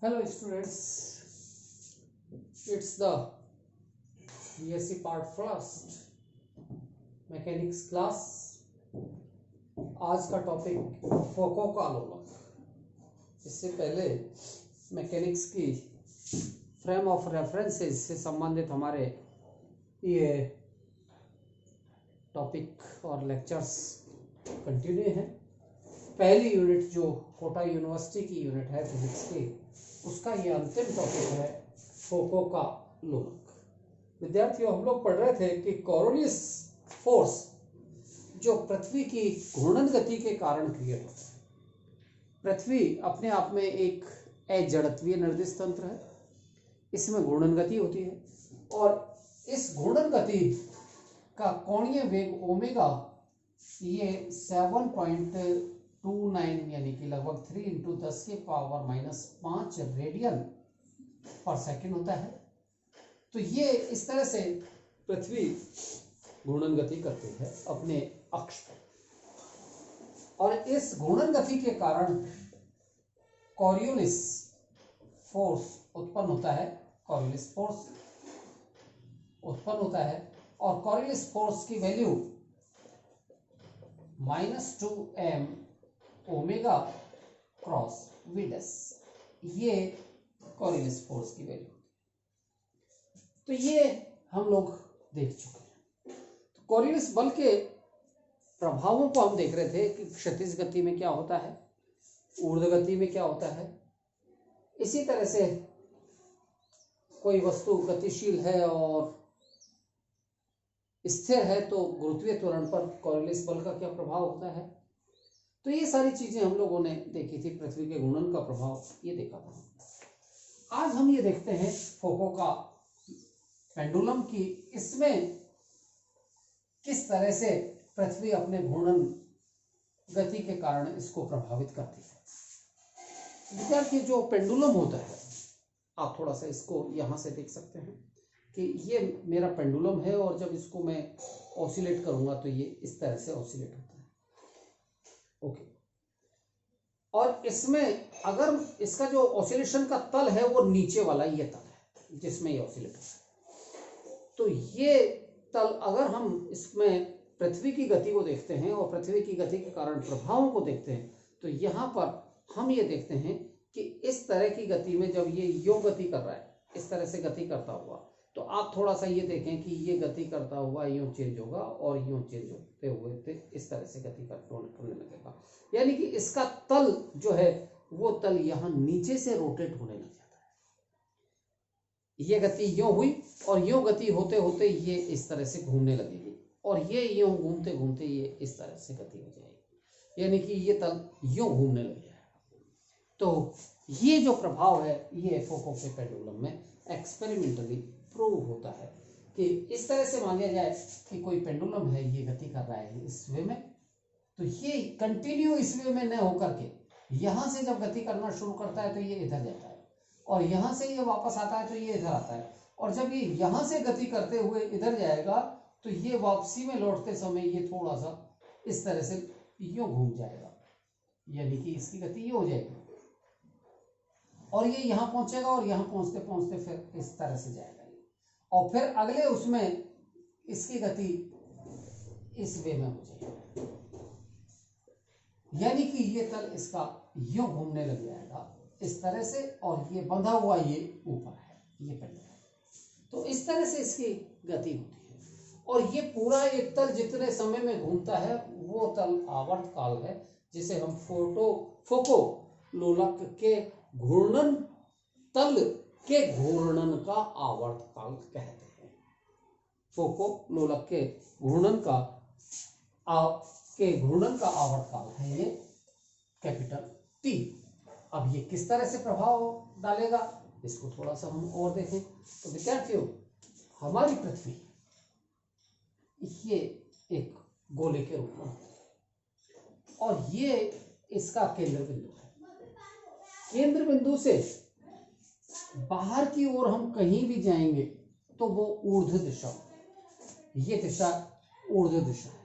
Hello students, it's the BSc part first mechanics class. आज का topic फोको का लोलक। इससे पहले मैकेनिक्स की फ्रेम ऑफ रेफरेंसेस से संबंधित हमारे ये टॉपिक और लेक्चर्स कंटिन्यू हैं। पहली यूनिट जो कोटा यूनिवर्सिटी की यूनिट है फिजिक्स की, उसका ये अंतिम टॉपिक है फोको का लोलक। विद्यार्थियों, हम लोग पढ़ रहे थे कि कोरोनियस फोर्स जो पृथ्वी की घूर्णन गति के कारण क्रिएट होता है। पृथ्वी अपने आप में एक अजड़त्वीय निर्दिष्ट तंत्र है, इसमें घूर्णन गति होती है और इस घूर्णन गति का कोणीय वेग ओमेगा ये 7.29 यानी कि लगभग 3 × 10⁻⁻5 रेडियन पर सेकेंड होता है। तो ये इस तरह से पृथ्वी घूर्णन गति करती है अपने अक्ष पर, और इस घूर्णन गति के कारण कॉरियोलिस फोर्स उत्पन्न होता है। कॉरियोलिस फोर्स उत्पन्न होता है और कॉरियोलिस फोर्स की वैल्यू -2m ओमेगा क्रॉस विडस, ये कॉरियोलिस फोर्स की वैल्यू। तो ये हम लोग देख चुके हैं। तो कॉरियोलिस बल के प्रभावों को हम देख रहे थे कि क्षैतिज गति में क्या होता है, ऊर्ध्व गति में क्या होता है। इसी तरह से कोई वस्तु गतिशील है और स्थिर है तो गुरुत्वीय त्वरण पर कॉरियोलिस बल का क्या प्रभाव होता है। तो ये सारी चीजें हम लोगों ने देखी थी। पृथ्वी के घूर्णन का प्रभाव ये देखा था। आज हम ये देखते हैं फोको का पेंडुलम की इसमें किस तरह से पृथ्वी अपने घूर्णन गति के कारण इसको प्रभावित करती है। विद्यार्थी, जो पेंडुलम होता है, आप थोड़ा सा इसको यहां से देख सकते हैं कि ये मेरा पेंडुलम है और जब इसको मैं ऑसिलेट करूंगा तो ये इस तरह से ऑसिलेट होता है। ओके, और इसमें अगर इसका जो ऑसिलेशन का तल है वो नीचे वाला ये तल है जिसमें ये ऑसिलेट होता है। तो ये तल, अगर हम इसमें पृथ्वी की गति को देखते हैं और पृथ्वी की गति के कारण प्रभावों को देखते हैं, तो यहाँ पर हम ये देखते हैं कि इस तरह की गति में जब ये योग गति कर रहा है, इस तरह से गति करता हुआ, तो आप थोड़ा सा ये देखें कि ये गति करता हुआ यूं चेंज होगा और यूं चेंज होते हुए इस तरह से गति करने लगेगा। यानी कि इसका तल जो है वो तल यहाँ नीचे से रोटेट होने लग जाता है। ये गति यूं हुई और यूं गति होते होते ये इस तरह से घूमने लगेगी और ये यूं घूमते घूमते ये इस तरह से गति हो जाएगी, यानी कि ये तल यूं घूमने लग जाएगा। तो ये जो प्रभाव है ये फोको के पेंडुलम में एक्सपेरिमेंटली प्रूव होता है कि इस तरह से मान लिया जाए कि कोई पेंडुलम है, ये गति कर रहा है इस वे में, तो ये कंटिन्यू इस वे में न होकर के यहां से जब गति करना शुरू करता है तो ये इधर जाता है और यहां से ये वापस आता है तो ये इधर आता है, और जब ये यहां से गति करते हुए इधर जाएगा तो ये वापसी में लौटते समय ये थोड़ा सा इस तरह से यूं घूम जाएगा, यानी कि इसकी गति ये हो जाएगी और ये यहां पहुंचेगा और यहां पहुंचते पहुंचते फिर इस तरह से जाएगा और फिर अगले उसमें इसकी गति इस वे में हो जाएगी, यानी कि ये तल इसका यूं घूमने लग जाएगा इस तरह से, और ये बंधा हुआ ये ऊपर है, ये पेंडुलम। तो इस तरह से इसकी गति होती है और ये पूरा एक तल जितने समय में घूमता है वो तल आवर्त काल है, जिसे हम फोको लोलक के घूर्णन तल के घूर्णन का आवर्त काल कहते हैं। फोको लोलक के घूर्णन का आवर्त काल है ये कैपिटल T। अब ये किस तरह से प्रभाव डालेगा इसको थोड़ा सा हम और देखें। तो विद्यार्थियों, हमारी पृथ्वी ये एक गोले के रूप में और ये इसका केंद्र बिंदु है। केंद्र बिंदु से बाहर की ओर हम कहीं भी जाएंगे तो वो ऊर्ध्व दिशा, ये दिशा ऊर्ध्व दिशा है।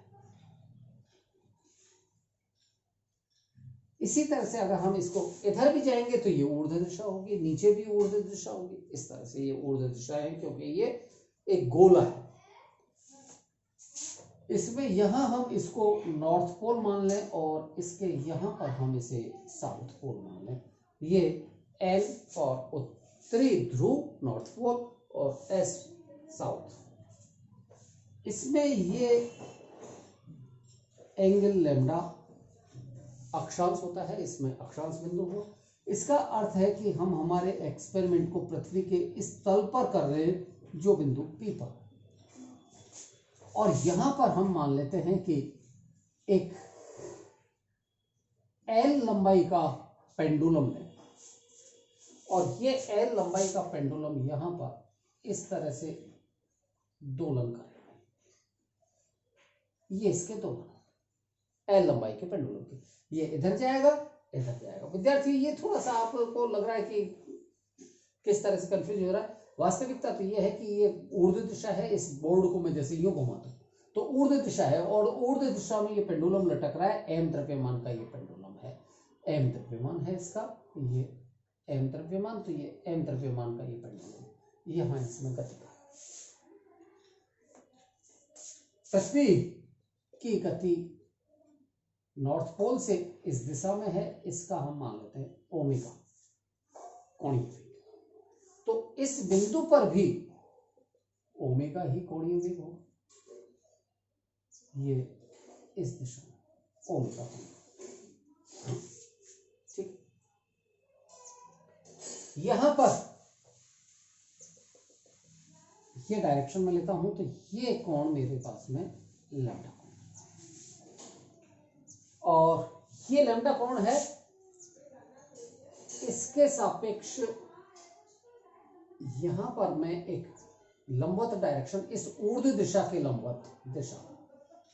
इसी तरह से अगर हम इसको इधर भी जाएंगे तो ये ऊर्ध्व दिशा होगी, नीचे भी ऊर्ध्व दिशा होगी। इस तरह से ये ऊर्ध्व दिशा है क्योंकि ये एक गोला है। इसमें यहां हम इसको नॉर्थ पोल मान लें और इसके यहां पर हम इसे साउथ पोल मान लें। ये L फॉर उत्तरी ध्रुव नॉर्थ पोल और S साउथ। इसमें ये एंगल लैम्डा अक्षांश होता है, इसमें अक्षांश बिंदु हो। इसका अर्थ है कि हम हमारे एक्सपेरिमेंट को पृथ्वी के इस तल पर कर रहे हैं जो बिंदु P पर, और यहां पर हम मान लेते हैं कि एक L लंबाई का पेंडुलम है और ये L लंबाई का पेंडुलम यहां पर इस तरह से दोलन कर रहा है। ये इसके दोलन L लंबाई के पेंडुलम की, ये इधर जाएगा इधर जाएगा। विद्यार्थी ये थोड़ा सा आपको लग रहा है कि किस तरह से कंफ्यूज हो रहा है। वास्तविकता तो ये है कि ये ऊर्ध्व दिशा है। इस बोर्ड को मैं जैसे यूं घुमाता हूं तो ऊर्ध्व दिशा है और ऊर्ध्व दिशा में ये पेंडुलम लटक रहा है। m द्रव्यमान का ये पेंडुलम है, m द्रव्यमान है इसका, ये m द्रव्यमान, तो ये m द्रव्यमान का ये पेंडुलम यहां इसमें गति का। पृथ्वी की गति नॉर्थ पोल से इस दिशा में है, इसका हम मान लेते हैं ओमेगा कोणीय वेग। तो इस बिंदु पर भी ओमेगा ही कोणीय वेग होगा। ये इस दिशा में ओमेगा, ठीक। यहां पर ये डायरेक्शन में लेता हूं तो ये कोण मेरे पास में लैम्डा कोण, और ये लैम्डा कोण है इसके सापेक्ष यहां पर मैं एक लंबवत डायरेक्शन, इस ऊर्ध्व दिशा के लंबवत दिशा,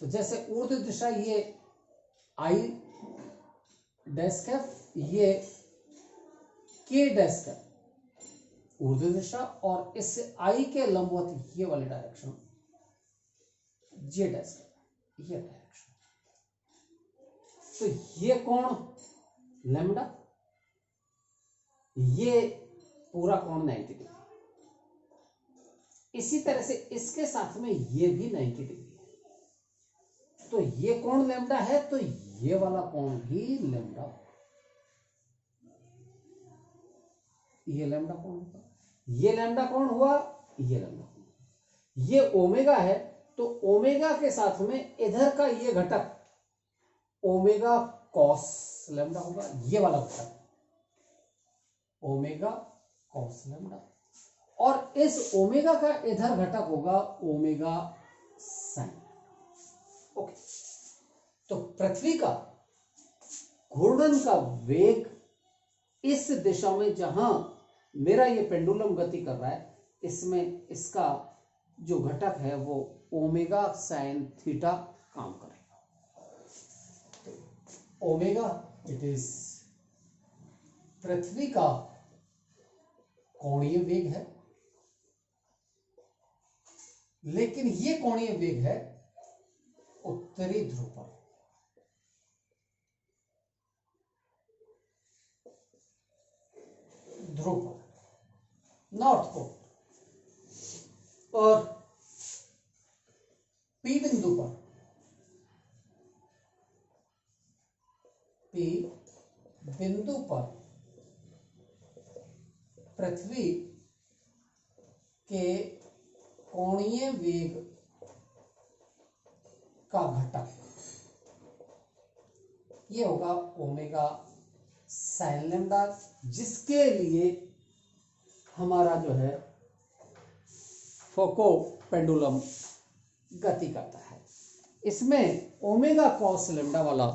तो जैसे ऊर्ध्व दिशा ये I डैश कैप, ये K डैश कैप ऊर्ध्व दिशा, और इस I के लंबवत ये वाली डायरेक्शन J डैश कैप, ये डायरेक्शन। तो ये कोण लैम्डा, ये पूरा कोण 90 डिग्री। इसी तरह से इसके साथ में ये भी 90 डिग्री है। तो ये कोण लैम्डा है तो ये वाला कोण भी लैम्डा, ये लैम्डा कोण हुआ, ये लैम्डा कोण हुआ, ये लैम्डा कोण। ये ओमेगा है तो ओमेगा के साथ में इधर का ये घटक ओमेगा कॉस लैम्डा होगा, ये वाला घटक ओमेगा कॉस लैम्डा, और इस ओमेगा का इधर घटक होगा ओमेगा साइन। ओके, तो पृथ्वी का घूर्णन का वेग इस दिशा में जहां मेरा ये पेंडुलम गति कर रहा है, इसमें इसका जो घटक है वो ओमेगा साइन थीटा काम करेगा। ओमेगा इट इज पृथ्वी का कोणीय वेग है, लेकिन ये कोणीय वेग है उत्तरी ध्रुव पर। ध्रुव पर, नॉर्थ पोल, और P बिंदु पर, P बिंदु पर पृथ्वी के कोणीय वेग का घटक ये होगा ओमेगा साइन लैम्डा, जिसके लिए हमारा जो है फोको पेंडुलम गति करता है। इसमें ओमेगा कॉस लैम्डा वाला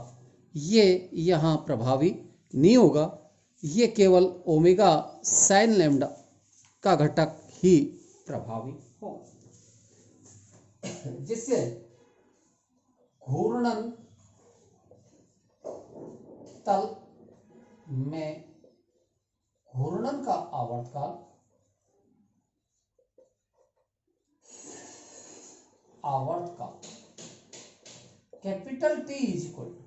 ये यहां प्रभावी नहीं होगा, ये केवल ओमेगा साइन लैम्डा का घटक ही प्रभावी होगा, जिससे घूर्णन तल में घूर्णन का आवर्तकाल capital T is equal to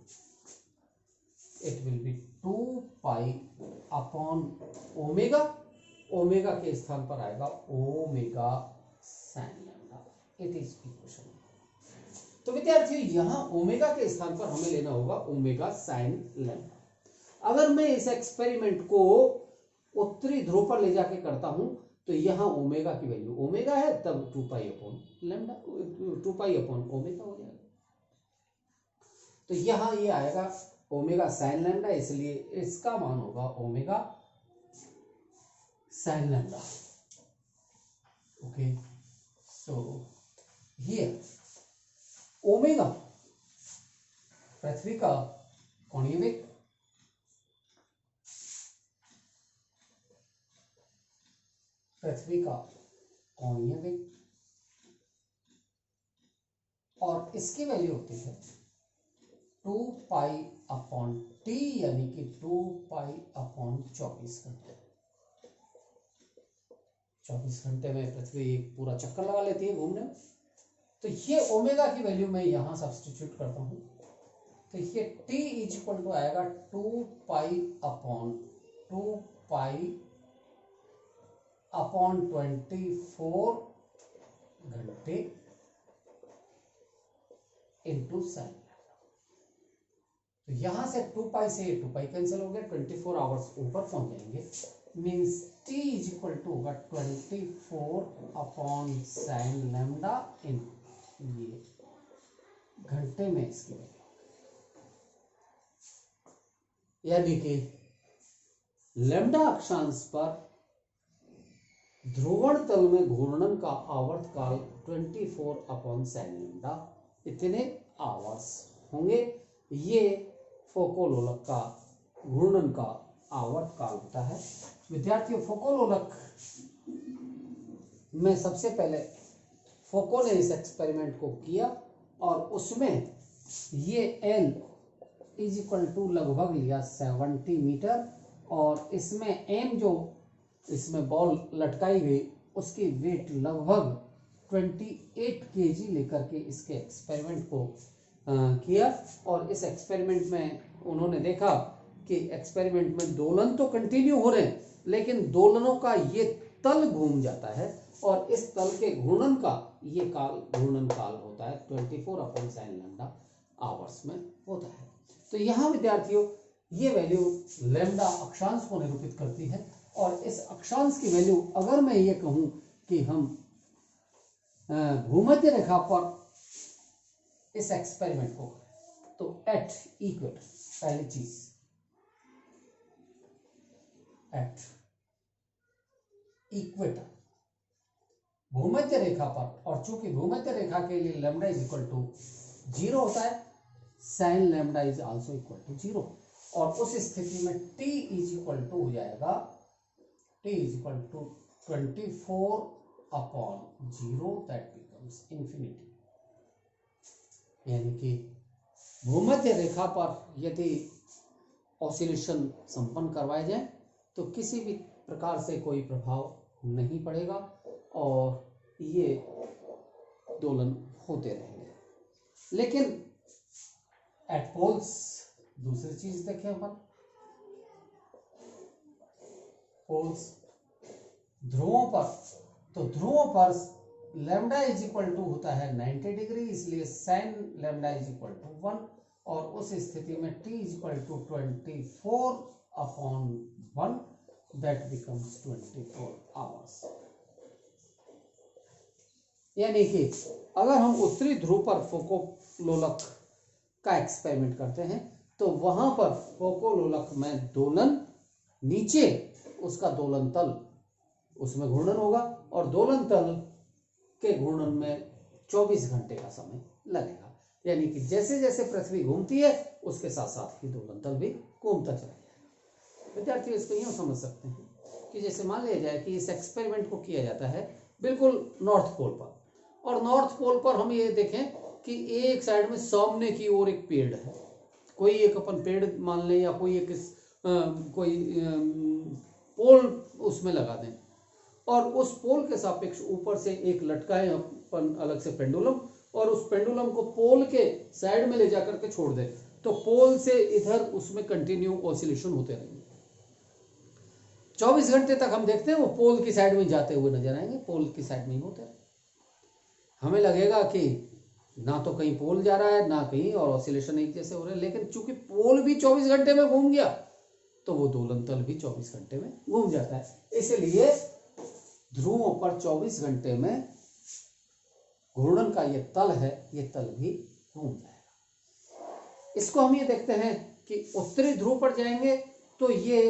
it will be 2 pi upon omega, omega के स्थान पर आएगा omega sine lambda. It is equation. तो विद्यार्थियों यहां ओमेगा के स्थान पर हमें लेना होगा ओमेगा साइन लैम्डा। अगर मैं इस एक्सपेरिमेंट को उत्तरी ध्रुव पर ले जाके करता हूं तो यहां ओमेगा की वैल्यू ओमेगा है, तब 2 pi upon lambda 2 pi upon omega हो जाएगा। तो यहां ये आएगा ओमेगा साइन लैम्डा, इसलिए इसका मान होगा omega sine lambda. Okay, so here omega पृथ्वी का कोणीय वेग, पृथ्वी का कोणीय वेग, और इसकी वैल्यू होती है 2 पाई अपॉन टी, यानी कि 2 पाई अपॉन 24 घंटे। 24 घंटे में पृथ्वी एक पूरा चक्कर लगा लेती है घूमने में। तो ये ओमेगा की वैल्यू मैं यहां सब्स्टिट्यूट करता हूं, तो ये t इज इक्वल टू आएगा 2 पाई अपॉन 2 पाई अपॉन 24 घंटे इंटू साइन। तो यहां से 2 पाई से 2 पाई कैंसिल हो गया, 24 आवर्स ऊपर पहुंच जाएंगे, means t is equal to होगा 24 अपॉन साइन लैम्डा इन ये घंटे में इसकी वैल्यू, यानी कि लैम्डा अक्षांश पर ध्रुवण तल में घूर्णन का आवर्त काल 24 अपॉन साइन लैम्डा इतने आवर्स होंगे। ये फोकोलोलक का घूर्णन का आवर्त काल होता है। विद्यार्थियों, फोकोलोलक में सबसे पहले फोको ने इस एक्सपेरिमेंट को किया और उसमें ये L इज इक्वल टू लगभग लिया 70 मीटर, और इसमें M जो इसमें बॉल लटकाई गई उसकी वेट लगभग 28 केजी लेकर के इसके एक्सपेरिमेंट को किया। और इस एक्सपेरिमेंट में उन्होंने देखा कि एक्सपेरिमेंट में दोलन तो कंटिन्यू हो रहे हैं, लेकिन दोलनों का ये तल घूम जाता है, और इस तल के घूर्णन का ये काल घूर्णन काल होता है 24 अपॉन साइन लैम्डा आवर्स में होता है। तो यहाँ विद्यार्थियों ये वैल्यू लैम्डा अक्षांश को निरूपित करती है, और इस अक्षांश की वैल्यू अगर मैं ये कहूं कि हम भूमध्य रेखा पर इस एक्सपेरिमेंट को, तो एट इक्वेटर, पहली चीज एट इक्वेटर भूमध्य रेखा पर, और चूंकि भूमध्य रेखा के लिए लैम्डा इज इक्वल टू 0 होता है, sine lambda is also equal to 0, और उस स्थिति में t इज इक्वल टू हो जाएगा t is equal to 24 upon 0 that becomes infinity. यानी कि भूमध्य रेखा पर यदि ऑसिलेशन संपन्न करवाए जाए तो किसी भी प्रकार से कोई प्रभाव नहीं पड़ेगा और ये दोलन होते रहेंगे। लेकिन एट पोल्स दूसरी चीज देखें अपन, पोल्स ध्रुवों पर, तो ध्रुवों पर लैम्डा इज इक्वल टू होता है 90 डिग्री, इसलिए sine lambda is equal to 1, और उस स्थिति में t is equal to 24 upon 1 that becomes 24 hours. यानी कि अगर हम उत्तरी ध्रुव पर फोकोलोलक का एक्सपेरिमेंट करते हैं तो वहां पर फोकोलोलक में दोलन, नीचे उसका दोलन तल, उसमें घूर्णन होगा, और दोलन तल के घूर्णन में 24 घंटे का समय लगेगा। यानी कि जैसे जैसे पृथ्वी घूमती है उसके साथ साथ ही दोलन तल भी घूमता चला जाएगा। विद्यार्थी इसको यूं समझ सकते हैं कि जैसे मान लिया जाए कि इस एक्सपेरिमेंट को किया जाता है बिल्कुल नॉर्थ पोल पर, और नॉर्थ पोल पर हम ये देखें कि एक साइड में सामने की ओर एक पेड़ है, कोई एक अपन पेड़ मान लें या कोई एक पोल उसमें लगा दें, और उस पोल के सापेक्ष ऊपर से एक लटकाएं अपन अलग से पेंडुलम, और उस पेंडुलम को पोल के साइड में ले जाकर के छोड़ दें, तो पोल से इधर उसमें कंटिन्यू ऑसिलेशन होते रहेंगे। 24 घंटे तक हम देखते हैं वो पोल की साइड में जाते हुए नजर आएंगे, पोल की साइड में ही होते रहे। हमें लगेगा कि ना तो कहीं पोल जा रहा है ना कहीं, और ऑसिलेशन एक जैसे हो रहे हैं, लेकिन चूंकि पोल भी 24 घंटे में घूम गया तो वो दोलन तल भी 24 घंटे में घूम जाता है। इसलिए ध्रुवों पर 24 घंटे में घूर्णन का ये तल है, ये तल भी घूम जाएगा। इसको हम ये देखते हैं कि उत्तरी ध्रुव पर जाएंगे तो ये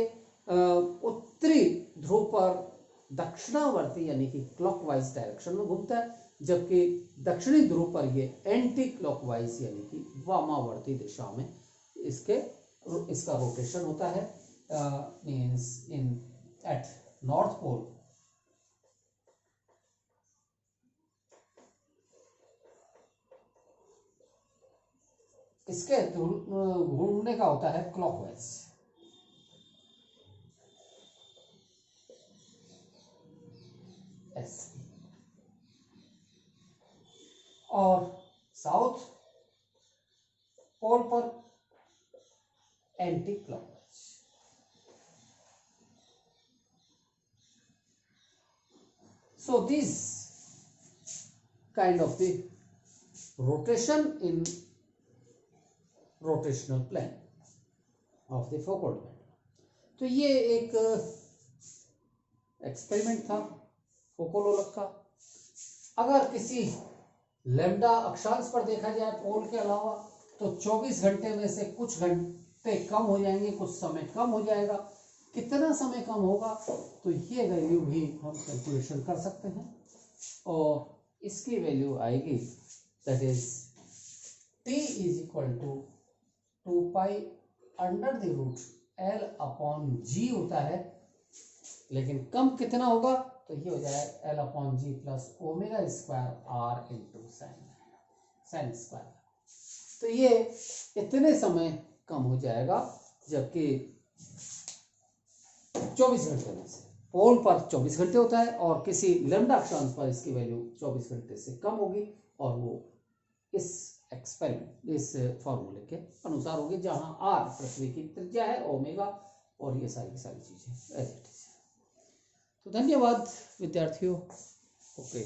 उत्तरी ध्रुव पर दक्षिणावर्ती यानी कि क्लॉकवाइज डायरेक्शन में घूमता है, जबकि दक्षिणी ध्रुव पर ये एंटी क्लॉकवाइज यानी कि वामावर्ती दिशा में इसका रोटेशन होता है। मींस इन एट नॉर्थ पोल इसके घूमने का होता है क्लॉकवाइज। और साउथ पोल पर anti clockwise. So this kind of the rotation in rotational plane of the Foucault pendulum. तो ये एक एक्सपेरिमेंट था फोकोलोलक का। अगर किसी लैम्डा अक्षांश पर देखा जाए पोल के अलावा तो 24 घंटे में से कुछ घंटे कम हो जाएंगे, कुछ समय कम हो जाएगा। कितना समय कम होगा तो ये वैल्यू भी हम कैलकुलेशन कर सकते हैं, और इसकी वैल्यू आएगी that is t is equal to 2 pi under the root L upon G होता है, लेकिन कम कितना होगा तो ये हो जाए L upon G plus omega square R into sine square. तो ये इतने समय कम हो जाएगा, जबकि 24 घंटे में से पोल पर 24 घंटे होता है और किसी लैम्डा अक्षांश पर इसकी वैल्यू 24 घंटे से कम होगी, और वो इस एक्सपेरिमेंट इस फॉर्मूले के अनुसार होगी, जहां r पृथ्वी की त्रिज्या है, ओमेगा और ये सारी चीजें एज इट इज। तो धन्यवाद विद्यार्थियों। ओके।